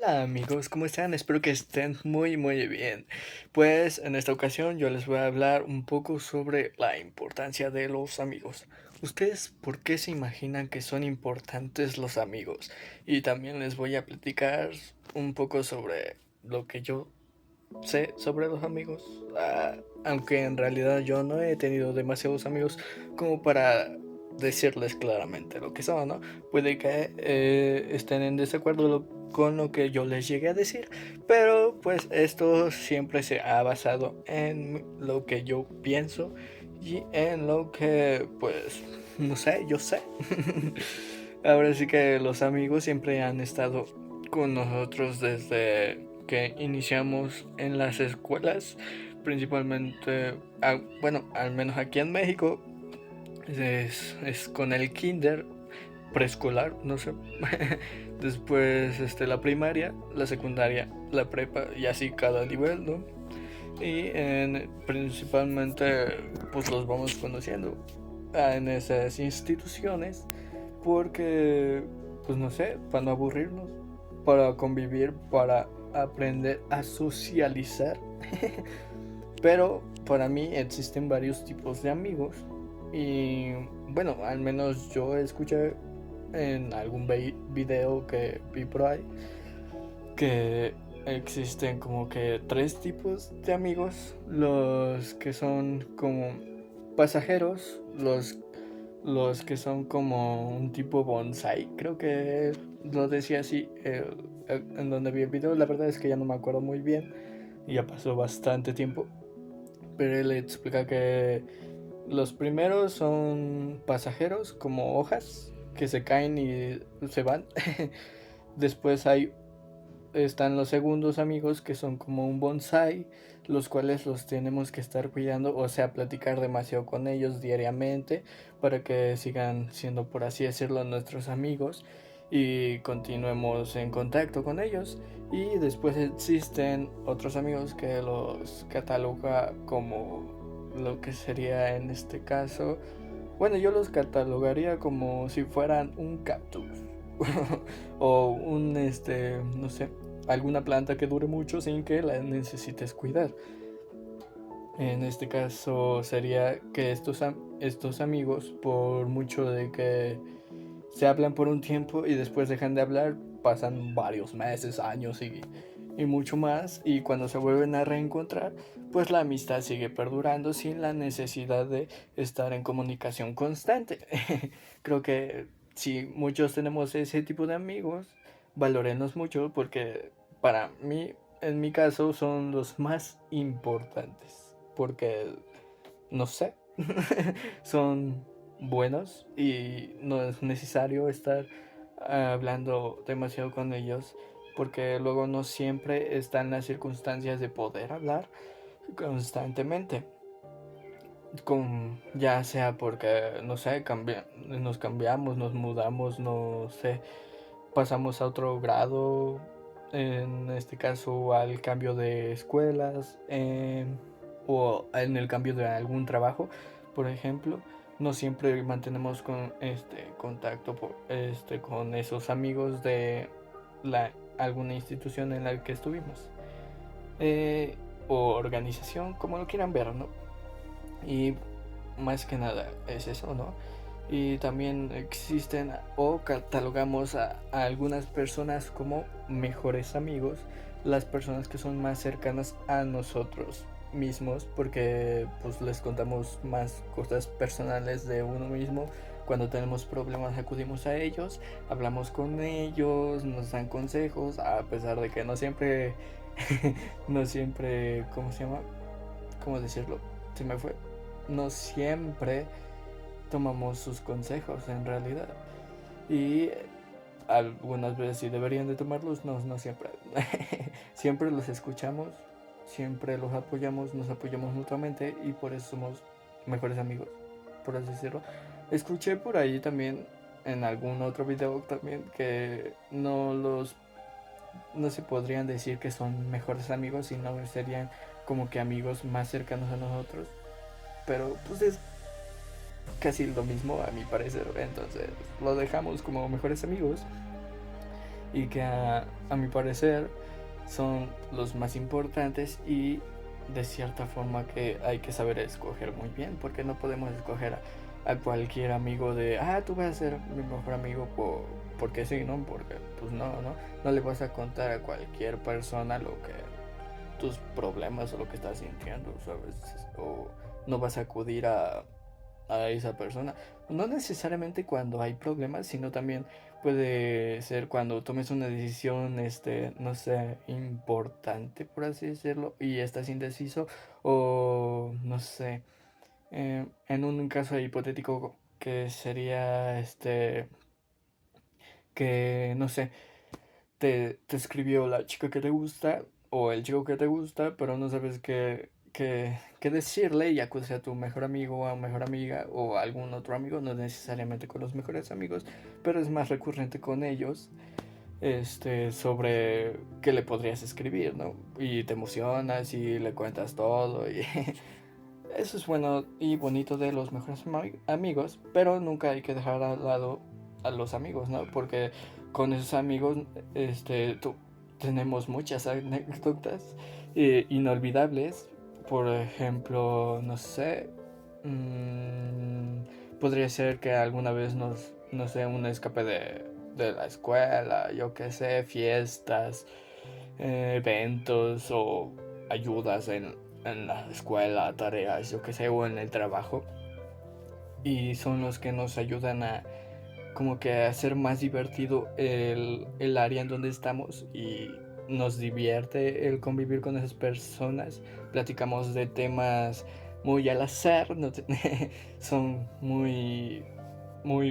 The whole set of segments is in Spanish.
Hola amigos, ¿cómo están? Espero que estén muy bien. Pues en esta ocasión yo les voy a hablar un poco sobre la importancia de los amigos. ¿Ustedes por qué se imaginan que son importantes los amigos? Y también les voy a platicar un poco sobre lo que yo sé sobre los amigos. Aunque en realidad yo no he tenido demasiados amigos como para decirles claramente lo que son, ¿no? Puede que estén en desacuerdo con lo que yo les llegué a decir, pero pues esto siempre se ha basado en lo que yo pienso y en lo que pues no sé, yo sé. Ahora sí que los amigos siempre han estado con nosotros desde que iniciamos en las escuelas, principalmente, bueno, al menos aquí en México, es con el kinder, preescolar, no sé. Después la primaria, la secundaria, la prepa y así cada nivel, ¿no? Y principalmente pues los vamos conociendo en esas instituciones porque pues no sé, para no aburrirnos, para convivir, para aprender a socializar. Pero para mí existen varios tipos de amigos y bueno, al menos yo escuché en algún video que vi por ahí que existen como que tres tipos de amigos: los que son como pasajeros, los que son como un tipo bonsai, creo que lo decía así en donde vi el video. La verdad es que ya no me acuerdo muy bien, ya pasó bastante tiempo, pero él explica que los primeros son pasajeros, como hojas que se caen y se van. Después están los segundos amigos, que son como un bonsai, los cuales los tenemos que estar cuidando, o sea, platicar demasiado con ellos diariamente para que sigan siendo, por así decirlo, nuestros amigos y continuemos en contacto con ellos. Y después existen otros amigos que los cataloga como lo que sería en este caso, bueno, yo los catalogaría como si fueran un cactus. O un, no sé, alguna planta que dure mucho sin que la necesites cuidar. En este caso sería que estos amigos, por mucho de que se hablan por un tiempo y después dejan de hablar, pasan varios meses, años y mucho más, y cuando se vuelven a reencontrar, pues la amistad sigue perdurando sin la necesidad de estar en comunicación constante. Creo que si muchos tenemos ese tipo de amigos, valorenos mucho porque para mí, en mi caso, son los más importantes, porque no sé, son buenos y no es necesario estar hablando demasiado con ellos, porque luego no siempre están las circunstancias de poder hablar constantemente, ya sea porque no sé, nos cambiamos, nos mudamos, no sé, pasamos a otro grado, en este caso al cambio de escuelas, o en el cambio de algún trabajo, por ejemplo. No siempre mantenemos con contacto con esos amigos de alguna institución en la que estuvimos, eh, o organización, como lo quieran ver, ¿no? Y más que nada es eso, ¿no? Y también existen o catalogamos a algunas personas como mejores amigos, las personas que son más cercanas a nosotros mismos, porque pues les contamos más cosas personales de uno mismo. Cuando tenemos problemas acudimos a ellos, hablamos con ellos, nos dan consejos, a pesar de que no siempre, no siempre, ¿cómo se llama? ¿Cómo decirlo? Se me fue. No siempre tomamos sus consejos en realidad. Y algunas veces sí deberían de tomarlos, no, no siempre. Siempre los escuchamos, siempre los apoyamos, nos apoyamos mutuamente y por eso somos mejores amigos, por así decirlo. Escuché por ahí también en algún otro video también que no se podrían decir que son mejores amigos, sino serían como que amigos más cercanos a nosotros. Pero pues es casi lo mismo a mi parecer, entonces lo dejamos como mejores amigos. y que a mi parecer son los más importantes y de cierta forma que hay que saber escoger muy bien, porque no podemos escoger a cualquier amigo de, tú vas a ser mi mejor amigo porque sí, ¿no? Porque pues no le vas a contar a cualquier persona lo que tus problemas o lo que estás sintiendo, ¿sabes? O no vas a acudir a esa persona. No necesariamente cuando hay problemas, sino también puede ser cuando tomes una decisión, no sé, importante, por así decirlo, y estás indeciso, o no sé, en un caso hipotético que sería, que, no sé, te escribió la chica que te gusta o el chico que te gusta, pero no sabes qué decirle y acudes a tu mejor amigo o a mejor amiga o a algún otro amigo, no necesariamente con los mejores amigos, pero es más recurrente con ellos, sobre qué le podrías escribir, ¿no? Y te emocionas y le cuentas todo y eso es bueno y bonito de los mejores amigos, pero nunca hay que dejar al lado a los amigos, ¿no? Porque con esos amigos, tenemos muchas anécdotas inolvidables. Por ejemplo, no sé, podría ser que alguna vez no sé, un escape de la escuela, yo qué sé, fiestas, eventos o ayudas en la escuela, tareas, yo que sé, o en el trabajo. Y son los que nos ayudan a como que a hacer más divertido el área en donde estamos y nos divierte el convivir con esas personas. Platicamos de temas muy al azar, no son muy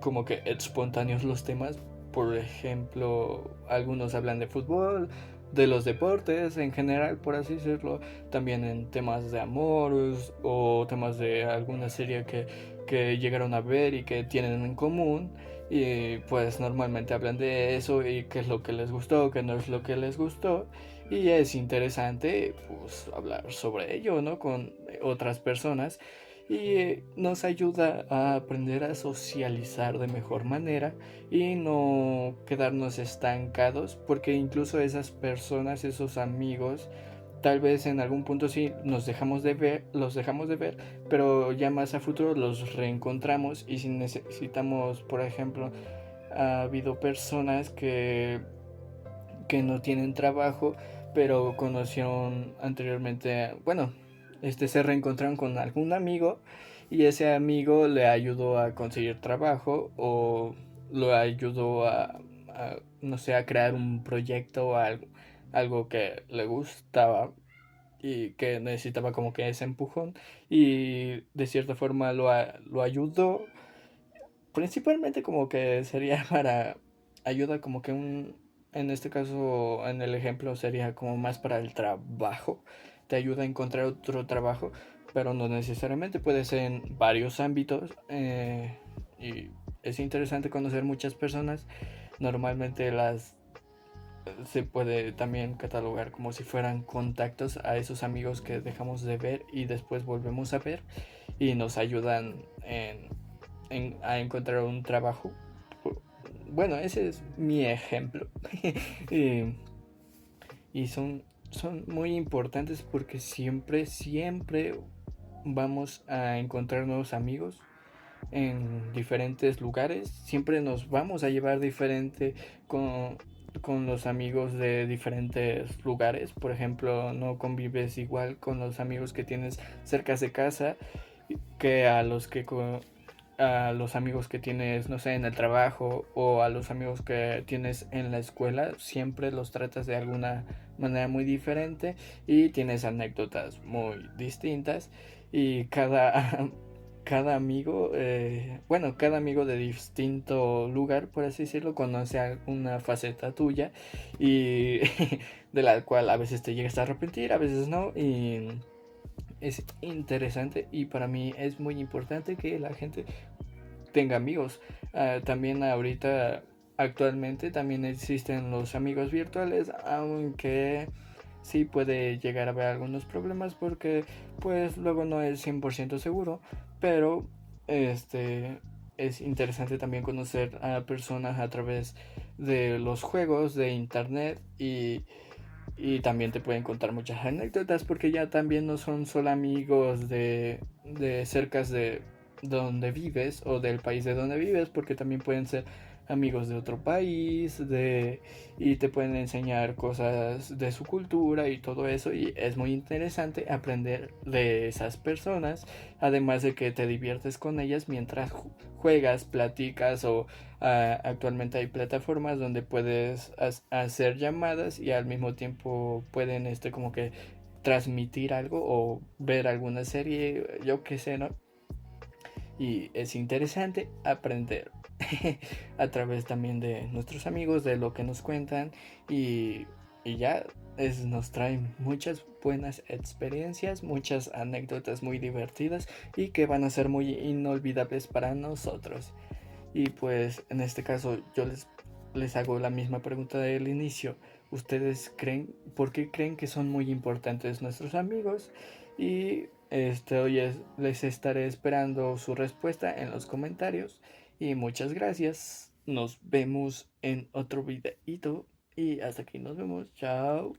como que espontáneos los temas. Por ejemplo, algunos hablan de fútbol, de los deportes en general, por así decirlo, también en temas de amor o temas de alguna serie que llegaron a ver y que tienen en común. Y pues normalmente hablan de eso y qué es lo que les gustó, qué no es lo que les gustó. Y es interesante pues hablar sobre ello, ¿no? Con otras personas y nos ayuda a aprender a socializar de mejor manera y no quedarnos estancados, porque incluso esas personas, esos amigos, tal vez en algún punto sí los dejamos de ver, pero ya más a futuro los reencontramos y si necesitamos, por ejemplo, ha habido personas que no tienen trabajo, pero conocieron anteriormente, bueno, se reencontraron con algún amigo y ese amigo le ayudó a conseguir trabajo o lo ayudó no sé, a crear un proyecto o algo que le gustaba y que necesitaba como que ese empujón y de cierta forma lo ayudó. Principalmente como que sería para ayuda como que en este caso, en el ejemplo sería como más para el trabajo. Te ayuda a encontrar otro trabajo, pero no necesariamente puede ser en varios ámbitos. Y es interesante conocer muchas personas. Normalmente se puede también catalogar como si fueran contactos a esos amigos que dejamos de ver y después volvemos a ver y nos ayudan a encontrar un trabajo. Bueno, ese es mi ejemplo. y, y son muy importantes porque siempre vamos a encontrar nuevos amigos en diferentes lugares. Siempre nos vamos a llevar diferente con los amigos de diferentes lugares. Por ejemplo, no convives igual con los amigos que tienes cerca de casa que a los amigos que tienes, no sé, en el trabajo o a los amigos que tienes en la escuela, siempre los tratas de alguna manera muy diferente y tienes anécdotas muy distintas y cada amigo, bueno, cada amigo de distinto lugar, por así decirlo, conoce una faceta tuya y de la cual a veces te llegas a arrepentir, a veces no y es interesante y para mí es muy importante que la gente tenga amigos. También ahorita, actualmente, también existen los amigos virtuales, aunque sí puede llegar a haber algunos problemas porque pues luego no es 100% seguro, pero este es interesante también conocer a personas a través de los juegos, de internet y también te pueden contar muchas anécdotas porque ya también no son solo amigos de cercas de donde vives o del país de donde vives, porque también pueden ser amigos de otro país y te pueden enseñar cosas de su cultura y todo eso, y es muy interesante aprender de esas personas, además de que te diviertes con ellas mientras juegas, platicas o actualmente hay plataformas donde puedes hacer llamadas y al mismo tiempo pueden como que transmitir algo o ver alguna serie, yo qué sé, ¿no? Y es interesante aprender a través también de nuestros amigos, de lo que nos cuentan y, y ya nos traen muchas buenas experiencias, muchas anécdotas muy divertidas y que van a ser muy inolvidables para nosotros. Y pues en este caso les hago la misma pregunta del inicio. ¿Ustedes creen, por qué creen que son muy importantes nuestros amigos? Y hoy les estaré esperando su respuesta en los comentarios. Y muchas gracias. Nos vemos en otro videito. Y hasta aquí nos vemos. Chao.